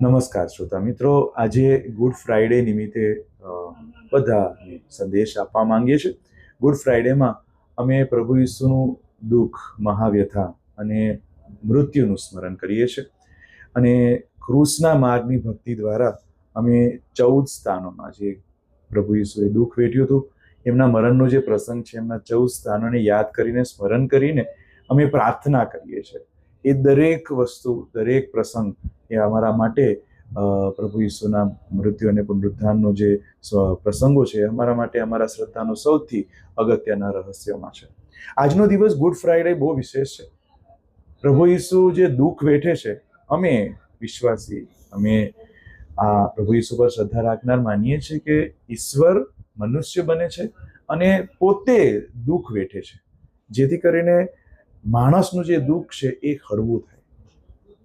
નમસ્કાર શ્રોતા મિત્રો, આજે ગુડ ફ્રાઈડે નિમિત્તે બધાને સંદેશ આપવા માંગીએ છીએ. ગુડ ફ્રાઈડેમાં અમે પ્રભુ ઈસુનું દુઃખ, મહાવ્યથા અને મૃત્યુનું સ્મરણ કરીએ છીએ. અને ક્રૂસના માર્ગની ભક્તિ દ્વારા અમે 14 સ્થાનોમાં જે પ્રભુ ઈસુએ દુઃખ વેઠ્યું હતું, એમના મરણનો જે પ્રસંગ છે, એમના 14 સ્થાનોને યાદ કરીને, સ્મરણ કરીને અમે પ્રાર્થના કરીએ છીએ. એ દરેક વસ્તુ, દરેક પ્રસંગ એ અમારા માટે પ્રભુ ઈસુના મૃત્યુ અને પુનરુત્થાનનો જે પ્રસંગો છે, અમારા માટે અમારા શ્રદ્ધાનો સૌથી અગત્યના રહસ્યોમાં છે. આજનો દિવસ ગુડ ફ્રાઈડે બહુ વિશેષ છે. પ્રભુ ઈસુ જે દુઃખ વેઠે છે, અમે વિશ્વાસી, અમે આ પ્રભુ ઈસુ પર શ્રદ્ધા રાખનાર માનીએ છીએ કે ઈશ્વર મનુષ્ય બને છે અને પોતે દુઃખ વેઠે છે, જેથી કરીને માણસનું જે દુઃખ છે એ હળવું થાય.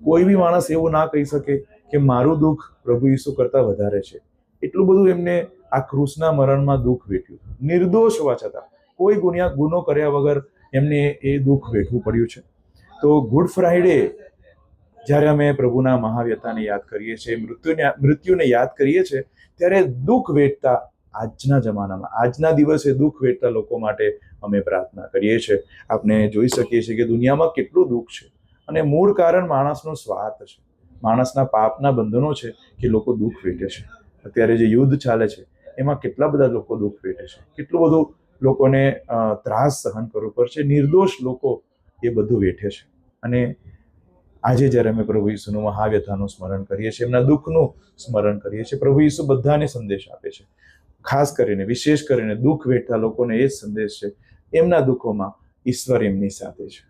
કોઈ બી માણસ એવું ના કહી શકે કે મારું દુઃખ પ્રભુ ઈસુ કરતાં વધારે છે. એટલું બધું એમને આ ક્રૂસના મરણમાં દુઃખ વેઠ્યું. નિર્દોષ હોવા છતાં, કોઈ ગુનો કર્યા વગર એમને એ દુઃખ વેઠવું પડ્યું છે. તો ગુડ ફ્રાઈડે જ્યારે અમે પ્રભુના મહાવ્યથાને યાદ કરીએ છીએ, મૃત્યુને યાદ કરીએ છીએ, ત્યારે દુઃખ વેઠતા આજના જમાનામાં, આજના દિવસે દુઃખ વેઠતા લોકો માટે અમે પ્રાર્થના કરીએ છીએ. આપણે જોઈ શકીએ છીએ કે દુનિયામાં કેટલું દુઃખ છે અને મૂળ કારણ માણસનો સ્વાર્થ છે, માણસના પાપના બંધનો છે કે લોકો દુઃખ વેઠે છે. અત્યારે જે યુદ્ધ ચાલે છે એમાં કેટલા બધા લોકો દુઃખ વેઠે છે, કેટલું બધું લોકોને ત્રાસ સહન કરવો પડશે. નિર્દોષ લોકો એ બધું વેઠે છે. અને આજે જ્યારે અમે પ્રભુ ઈસુનું મહાવ્યથાનું સ્મરણ કરીએ છીએ, એમના દુઃખનું સ્મરણ કરીએ છીએ, પ્રભુ ઈસુ બધાને સંદેશ આપે છે. ખાસ કરીને, વિશેષ કરીને દુઃખ વેઠતા લોકોને એ જ સંદેશ છે, એમના દુઃખોમાં ઈશ્વર એમની સાથે છે.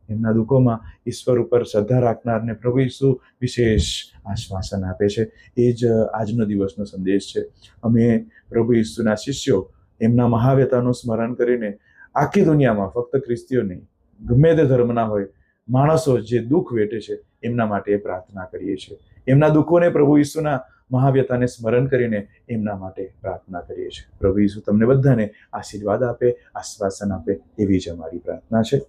એમના દુઃખોમાં ઈશ્વર ઉપર શ્રદ્ધા રાખનારને પ્રભુ ઈસુ વિશેષ આશ્વાસન આપે છે. એ જ આજનો દિવસનો સંદેશ છે. અમે પ્રભુ ઈસુના શિષ્યો એમના મહાવ્યથાનું સ્મરણ કરીને આખી દુનિયામાં, ફક્ત ખ્રિસ્તીઓ નહીં, ગમે તે ધર્મના હોય માણસો જે દુઃખ વેઠે છે એમના માટે પ્રાર્થના કરીએ છીએ. એમના દુઃખોને, પ્રભુ ઈસુના મહાવ્યથાને સ્મરણ કરીને એમના માટે પ્રાર્થના કરીએ છીએ. પ્રભુ ઈસુ તમને બધાને આશીર્વાદ આપે, આશ્વાસન આપે, એવી જ અમારી પ્રાર્થના છે.